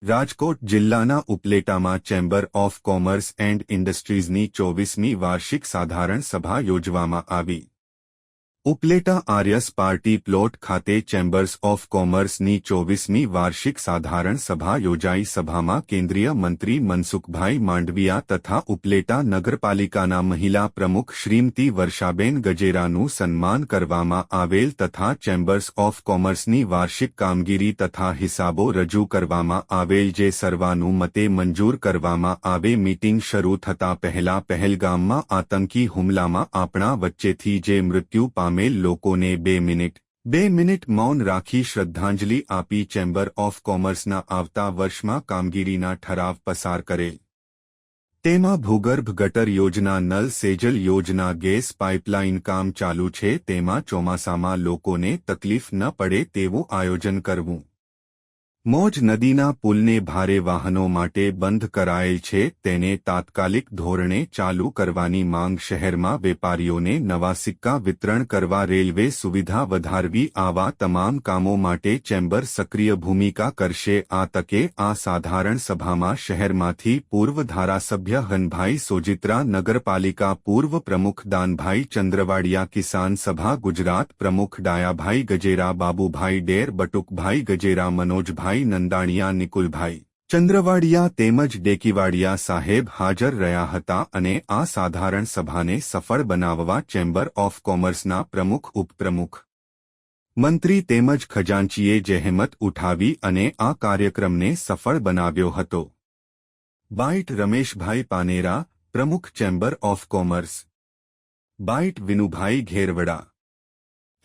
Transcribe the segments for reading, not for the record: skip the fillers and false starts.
રાજકોટ જિલ્લાના ઉપલેટામાં chamber of commerce and ઇન્ડસ્ટ્રીઝની 24મી વાર્ષિક સાધારણ સભા યોજવામાં આવી। ઉપલેટા આર્યસ પાર્ટી પ્લોટ ખાતે ચેમ્બર્સ ઓફ કોમર્સની 24મી વાર્ષિક સાધારણ સભા યોજાઈ। સભામાં કેન્દ્રીય મંત્રી મનસુખભાઈ માંડવિયા તથા ઉપલેટા નગરપાલિકાના મહિલા પ્રમુખ શ્રીમતી વર્ષાબેન ગજેરાનું સન્માન કરવામાં આવેલ તથા ચેમ્બર્સ ઓફ કોમર્સની વાર્ષિક કામગીરી તથા હિસાબો રજૂ કરવામાં આવેલ, જે સર્વાનુમતે મંજૂર કરવામાં આવે। મીટિંગ શરૂ થતા પહેલા પહેલગામમાં આતંકી હુમલામાં આપણા વચ્ચેથી જે મૃત્યુ પામેલ લોકોને 2 મિનિટ મૌન રાખી શ્રદ્ધાંજલિ આપી ચેમ્બર ઓફ કોમર્સના આવતા વર્ષમાં કામગીરીના ઠરાવ પસાર કરેલ। તેમાં ભૂગર્ભ ગટર યોજના, નલ સેજલ યોજના, ગેસ પાઇપલાઇન કામ ચાલુ છે, તેમાં ચોમાસામાં લોકોને તકલીફ ન પડે તેવું આયોજન કરવું। મોજ નદીના પુલને ભારે વાહનો માટે બંધ કરાયેલ છે, તેને તાત્કાલિક ધોરણે ચાલુ કરવાની માંગ। શહેરમાં વેપારીઓને નવા સિક્કા વિતરણ કરવા, રેલવે સુવિધા વધારવી, આવા તમામ કામો માટે ચેમ્બર સક્રિય ભૂમિકા કરશે। આ તકે આ સાધારણ સભામાં શહેરમાંથી પૂર્વ ધારાસભ્ય હનભાઈ સોજિત્રા, નગરપાલિકા પૂર્વ પ્રમુખ દાનભાઈ ચંદ્રવાડિયા, કિસાન સભા ગુજરાત પ્રમુખ ડાયાભાઈ ગજેરા, બાબુભાઈ ડેર, બટુકભાઈ ગજેરા, મનોજભાઈ નંદાણીયા, નિકુલભાઈ ચંદ્રવાડિયા તેમજ ડેકીવાડિયા સાહેબ હાજર રહ્યા હતા અને આ સાધારણ સભાને સફળ બનાવવા ચેમ્બર ઓફ કોમર્સના પ્રમુખ, ઉપપ્રમુખ, મંત્રી તેમજ ખજાનચીએ જહેમત ઉઠાવી અને આ કાર્યક્રમને સફળ બનાવ્યો હતો। બાઇટ રમેશભાઈ પાનેરા, પ્રમુખ chamber of commerce. Byte Vinubhai Ghervada.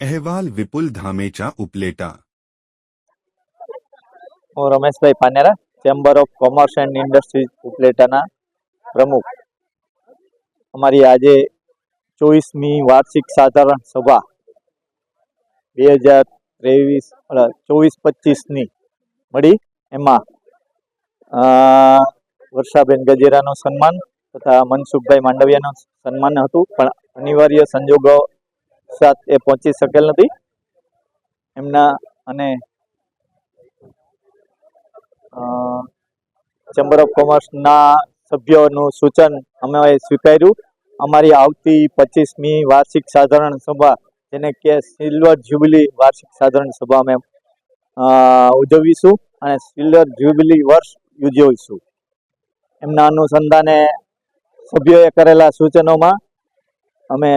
અહેવાલ વિપુલ ધામેચા, ઉપલેટા। હું Rameshbhai Panera, chamber of commerce and industries ઉપલેટાના પ્રમુખ। અમારી આજે 24મી વાર્ષિક સાધારણ સભા 2023-24-25ની મળી। એમાં વર્ષાબેન ગજેરાનું સન્માન તથા મનસુખભાઈ માંડવિયાનું સન્માન હતું, પણ અનિવાર્ય સંજોગો સાથ એ પહોંચી શકેલ નથી। એમના અને ચેમ્બર ઓફ કોમર્સના સભ્યોનું સૂચન અમે સ્વીકાર્યું। અમારી આવતી 25મી વાર્ષિક સાધારણ સભા, જેને કે સિલ્વર જ્યુબિલી વાર્ષિક સાધારણ સભા અમે ઉજવીશું અને સિલ્વર જ્યુબિલી વર્ષ ઉજવીશું। એમના અનુસંધાને સભ્યોએ કરેલા સૂચનોમાં અમે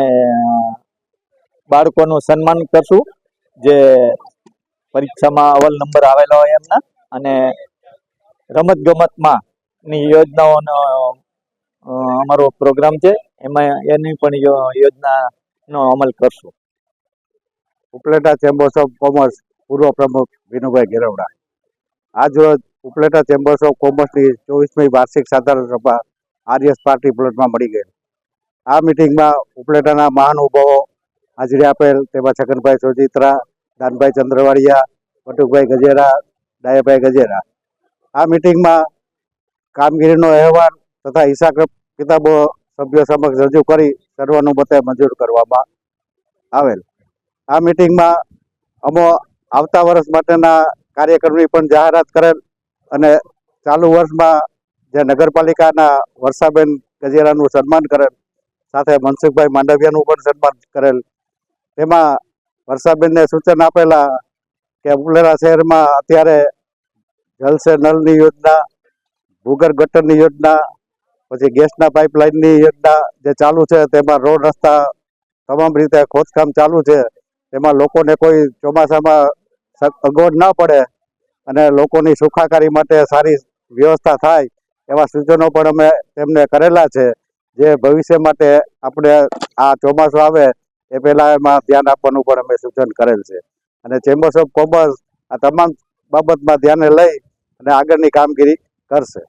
બાળકોનું સન્માન કરશું, જે પરીક્ષામાં અવ્વલ નંબર આવેલા હોય એમના, અને રમતગમતમાં ની યોજનાઓનો અમારો પ્રોગ્રામ છે, એમાં એની પણ યોજનાનો અમલ કરશું। ઉપલેટા ચેમ્બર્સ ઓફ કોમર્સ પૂર્વ પ્રમુખ વિનુભાઈ ઘેરવડા। આજ રોજ ઉપલેટા ચેમ્બર્સ ઓફ કોમર્સની 24મી વાર્ષિક સાધારણ સભા આર્યસ પાર્ટી પ્લોટમાં મળી ગઈ। આ મિટિંગમાં ઉપલેટાના મહાનુભાવો હાજરી આપેલ, તેમાં છગનભાઈ સોજિત્રા, દાનભાઈ ચંદ્રવાડિયા, બટુકભાઈ ગજેરા, ડાયાભાઈ ગજેરા। આ મિટિંગમાં કામગીરીનો અહેવાલ તથા હિસાબ કિતાબો સભ્યો સમક્ષ રજૂ કરી સર્વાનુમતે મંજૂર કરવામાં આવેલ। આ મિટિંગમાં આવતા વર્ષ માટેના કાર્યક્રમની પણ જાહેરાત કરેલ અને ચાલુ વર્ષમાં જે નગરપાલિકાના વર્ષાબેન ગજેરાનું સન્માન કરેલ, સાથે મનસુખભાઈ માંડવિયાનું પણ સન્માન કરેલ। તેમાં વર્ષાબેનને સૂચન આપેલા કે ઉપલેટા શહેરમાં અત્યારે જલ સે નલની યોજના, ભૂગર્ભ ગટરની યોજના, પછી ગેસના પાઇપલાઇનની યોજના જે ચાલુ છે, તેમાં રોડ રસ્તા તમામ રીતે ખોદકામ ચાલુ છે, તેમાં લોકોને કોઈ ચોમાસામાં અગવડ ન પડે અને લોકોની સુખાકારી માટે સારી વ્યવસ્થા થાય એવા સૂચનો પણ અમે તેમને કરેલા છે, જે ભવિષ્ય માટે આપણે આ ચોમાસું આવે એ પહેલાં એમાં ધ્યાન આપવાનું પણ અમે સૂચન કરેલ છે। અને ચેમ્બર્સ ઓફ કોમર્સ આ તમામ બાબતમાં ધ્યાને લઈ અને આગળની કામગીરી કરશે।